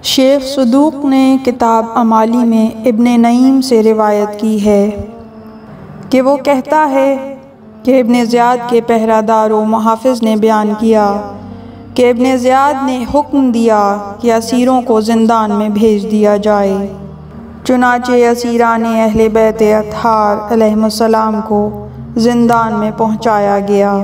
شیخ صدوق نے کتاب امالی میں ابن نعیم سے روایت کی ہے کہ وہ کہتا ہے کہ ابن زیاد کے پہرہ دار و محافظ نے بیان کیا کہ ابن زیاد نے حکم دیا کہ اسیروں کو زندان میں بھیج دیا جائے، چنانچہ اسیران اہل بیت اطہار علیہ السلام کو زندان میں پہنچایا گیا۔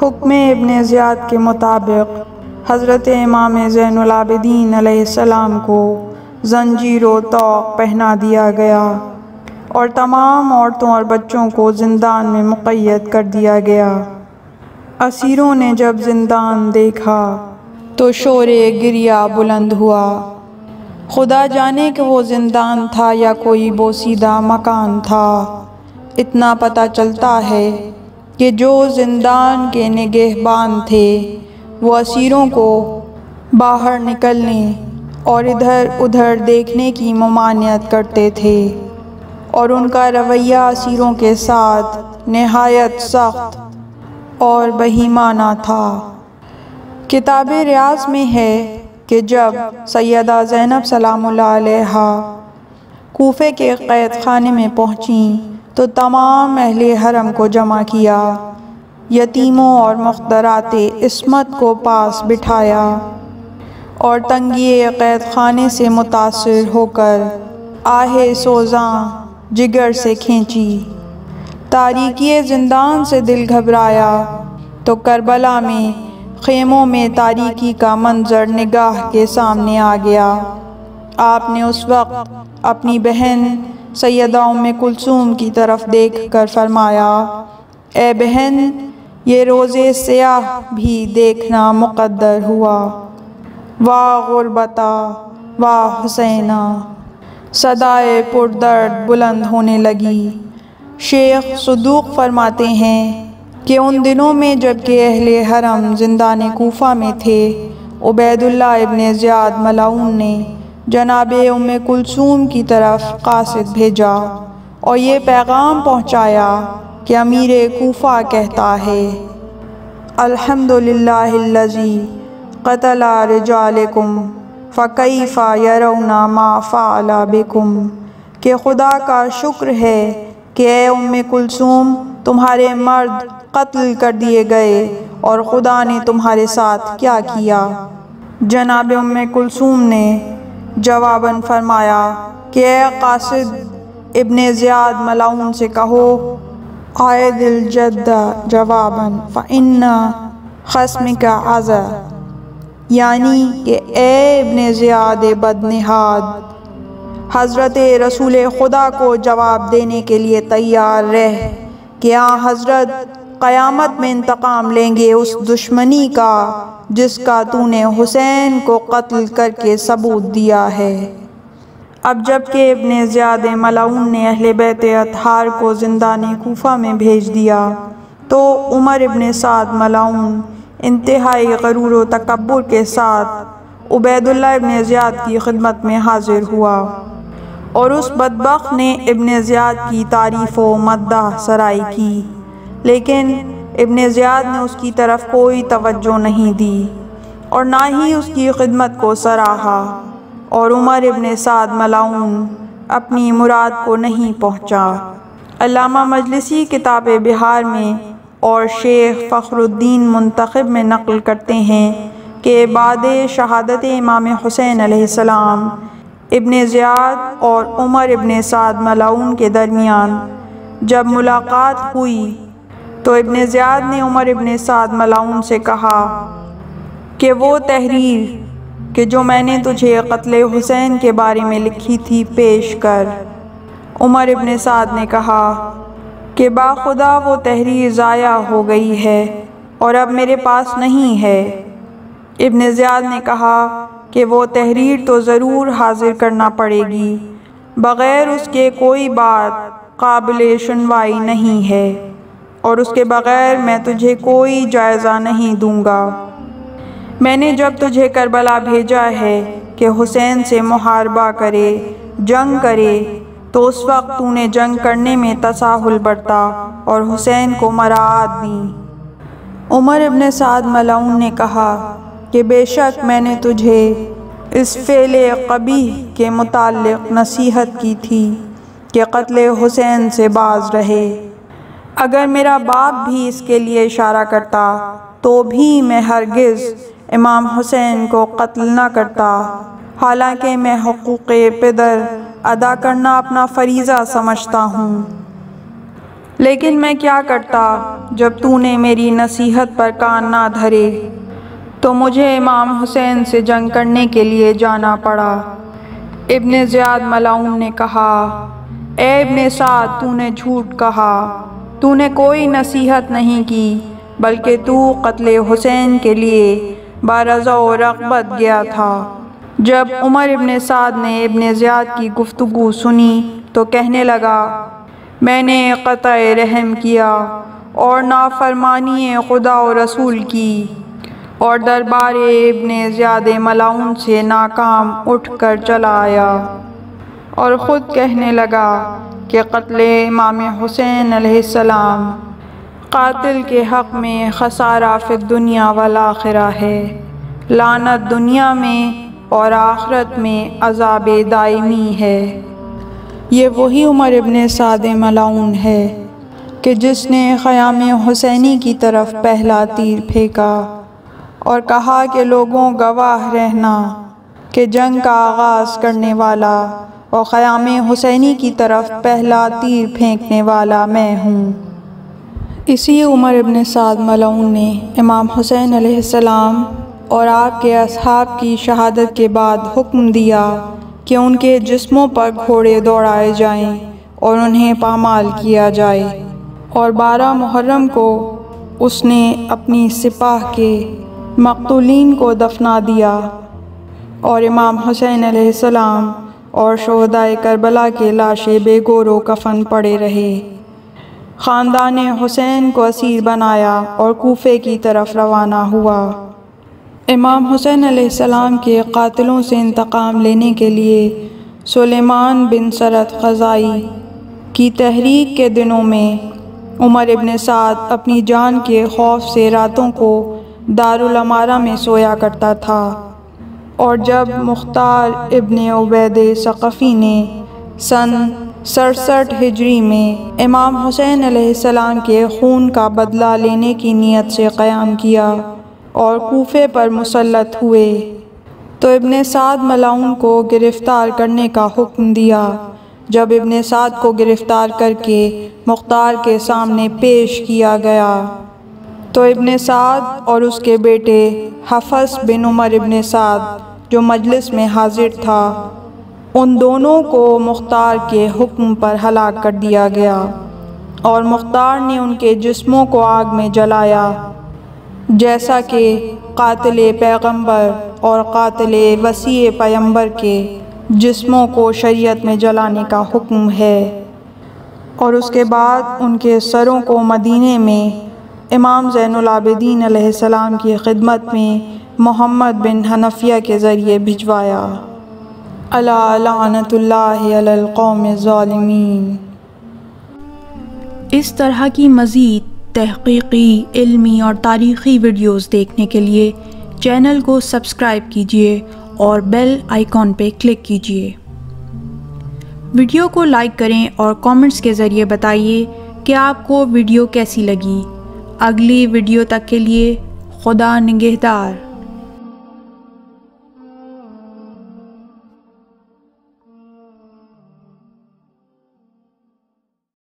حکم ابن زیاد کے مطابق حضرت امام زین العابدین علیہ السلام کو زنجیر و طوق پہنا دیا گیا اور تمام عورتوں اور بچوں کو زندان میں مقید کر دیا گیا۔ اسیروں نے جب زندان دیکھا تو شور گریہ بلند ہوا۔ خدا جانے کہ وہ زندان تھا یا کوئی بوسیدہ مکان تھا۔ اتنا پتہ چلتا ہے کہ جو زندان کے نگہبان تھے وہ اسیروں کو باہر نکلنے اور ادھر ادھر دیکھنے کی ممانعت کرتے تھے، اور ان کا رویہ اسیروں کے ساتھ نہایت سخت اور بہیمانہ تھا۔ کتاب ریاض میں ہے کہ جب سیدہ زینب سلام اللہ علیہا کوفے کے قید خانے میں پہنچیں تو تمام اہل حرم کو جمع کیا، یتیموں اور مخدرات عصمت کو پاس بٹھایا اور تنگی قید خانے سے متاثر ہو کر آہ سوزاں جگر سے کھینچی۔ تاریکی زندان سے دل گھبرایا تو کربلا میں خیموں میں تاریکی کا منظر نگاہ کے سامنے آ گیا۔ آپ نے اس وقت اپنی بہن سیدہ ام کلثوم کی طرف دیکھ کر فرمایا، اے بہن، یہ روز سیاہ بھی دیکھنا مقدر ہوا۔ واہ غربتا واہ حسینہ، صدائے پردرد بلند ہونے لگی۔ شیخ صدوق فرماتے ہیں کہ ان دنوں میں جب کہ اہل حرم زندان کوفہ میں تھے، عبید اللہ ابن زیاد ملعون نے جناب ام کلثوم کی طرف قاصد بھیجا اور یہ پیغام پہنچایا کہ امیر کوفہ کہتا ہے، الحمدللہ الذی قتل رجالکم فکیف یرون ما فعل بکم، کہ خدا کا شکر ہے کہ اے ام کلثوم، تمہارے مرد قتل کر دیے گئے اور خدا نے تمہارے ساتھ کیا کیا۔ جناب ام کلثوم نے جواباً فرمایا کہ اے قاصد ابن زیاد ملعون سے کہو، عائد الجد جواباً فإن خصمک عزا، یعنی کہ اے ابن زیاد بدنہاد، حضرت رسول خدا کو جواب دینے کے لیے تیار رہ کہ حضرت قیامت میں انتقام لیں گے اس دشمنی کا جس کا تو نے حسین کو قتل کر کے ثبوت دیا ہے۔ اب جب کہ ابن زیاد ملعون نے اہل بیت اطہار کو زندان کوفہ میں بھیج دیا تو عمر ابن سعد ملعون انتہائی غرور و تکبر کے ساتھ عبید اللہ ابن زیاد کی خدمت میں حاضر ہوا اور اس بدبخت نے ابن زیاد کی تعریف و مدح سرائی کی، لیکن ابن زیاد نے اس کی طرف کوئی توجہ نہیں دی اور نہ ہی اس کی خدمت کو سراہا، اور عمر ابن سعد ملعون اپنی مراد کو نہیں پہنچا۔ علامہ مجلسی کتاب بہار میں اور شیخ فخر الدین منتخب میں نقل کرتے ہیں کہ بعد شہادت امام حسین علیہ السلام ابن زیاد اور عمر ابن سعد ملعون کے درمیان جب ملاقات ہوئی تو ابن زیاد نے عمر ابن سعد ملعون سے کہا کہ وہ تحریر کہ جو میں نے تجھے قتل حسین کے بارے میں لکھی تھی پیش کر۔ عمر ابن سعد نے کہا کہ باخدا وہ تحریر ضائع ہو گئی ہے اور اب میرے پاس نہیں ہے۔ ابن زیاد نے کہا کہ وہ تحریر تو ضرور حاضر کرنا پڑے گی، بغیر اس کے کوئی بات قابل سنوائی نہیں ہے، اور اس کے بغیر میں تجھے کوئی جائزہ نہیں دوں گا۔ میں نے جب تجھے کربلا بھیجا ہے کہ حسین سے محاربہ کرے، جنگ کرے، تو اس وقت تو نے جنگ کرنے میں تساہل برتا اور حسین کو مراعات دی۔ عمر ابن سعد ملعون نے کہا کہ بے شک میں نے تجھے اس فعل قبیح کے متعلق نصیحت کی تھی کہ قتل حسین سے باز رہے۔ اگر میرا باپ بھی اس کے لیے اشارہ کرتا تو بھی میں ہرگز امام حسین کو قتل نہ کرتا، حالانکہ میں حقوق پدر ادا کرنا اپنا فریضہ سمجھتا ہوں۔ لیکن میں کیا کرتا جب تو نے میری نصیحت پر کان نہ دھرے تو مجھے امام حسین سے جنگ کرنے کے لیے جانا پڑا۔ ابن زیاد ملعون نے کہا، اے ابن سعد، تو نے جھوٹ کہا، تو نے کوئی نصیحت نہیں کی، بلکہ تو قتل حسین کے لیے بارضا و رغبت گیا تھا۔ جب عمر ابن سعد نے ابن زیاد کی گفتگو سنی تو کہنے لگا، میں نے قطع رحم کیا اور نافرمانی خدا و رسول کی، اور دربار ابن زیاد ملعون سے ناکام اٹھ کر چلا آیا، اور خود کہنے لگا کہ قتل امام حسین علیہ السلام قاتل کے حق میں خسارہ فی الدنیا والآخرہ ہے، لعنت دنیا میں اور آخرت میں عذاب دائمی ہے۔ یہ وہی عمر ابن سعد ملعون ہے کہ جس نے خیام حسینی کی طرف پہلا تیر پھینکا اور کہا کہ لوگوں گواہ رہنا کہ جنگ کا آغاز کرنے والا اور خیام حسینی کی طرف پہلا تیر پھینکنے والا میں ہوں۔ اسی عمر ابن سعد ملعون نے امام حسین علیہ السلام اور آپ کے اصحاب کی شہادت کے بعد حکم دیا کہ ان کے جسموں پر گھوڑے دوڑائے جائیں اور انہیں پامال کیا جائے، اور 12 محرم کو اس نے اپنی سپاہ کے مقتولین کو دفنا دیا، اور امام حسین علیہ السلام اور شہدائے کربلا کے لاشیں بے گور و کفن پڑے رہے۔ خاندان حسین کو اسیر بنایا اور کوفے کی طرف روانہ ہوا۔ امام حسین علیہ السلام کے قاتلوں سے انتقام لینے کے لیے سلیمان بن سرد خزائی کی تحریک کے دنوں میں عمر ابن سعد اپنی جان کے خوف سے راتوں کو دارالامارہ میں سویا کرتا تھا، اور جب مختار ابن عبید ثقفی نے سن 67 ہجری میں امام حسین علیہ السلام کے خون کا بدلہ لینے کی نیت سے قیام کیا اور کوفے پر مسلط ہوئے تو ابن سعد ملعون کو گرفتار کرنے کا حکم دیا۔ جب ابن سعد کو گرفتار کر کے مختار کے سامنے پیش کیا گیا تو ابن سعد اور اس کے بیٹے حفص بن عمر ابن سعد جو مجلس میں حاضر تھا، ان دونوں کو مختار کے حکم پر ہلاک کر دیا گیا، اور مختار نے ان کے جسموں کو آگ میں جلایا، جیسا کہ قاتل پیغمبر اور قاتل وصی پیغمبر کے جسموں کو شریعت میں جلانے کا حکم ہے۔ اور اس کے بعد ان کے سروں کو مدینے میں امام زین العابدین علیہ السلام کی خدمت میں محمد بن حنفیہ کے ذریعے بھجوایا۔ الا لعنت اللہ علی القوم الظالمین۔ اس طرح کی مزید تحقیقی، علمی اور تاریخی ویڈیوز دیکھنے کے لیے چینل کو سبسکرائب کیجیے اور بیل آئیکن پہ کلک کیجیے۔ ویڈیو کو لائک کریں اور کامنٹس کے ذریعے بتائیے کہ آپ کو ویڈیو کیسی لگی۔ اگلی ویڈیو تک کے لیے خدا نگہدار۔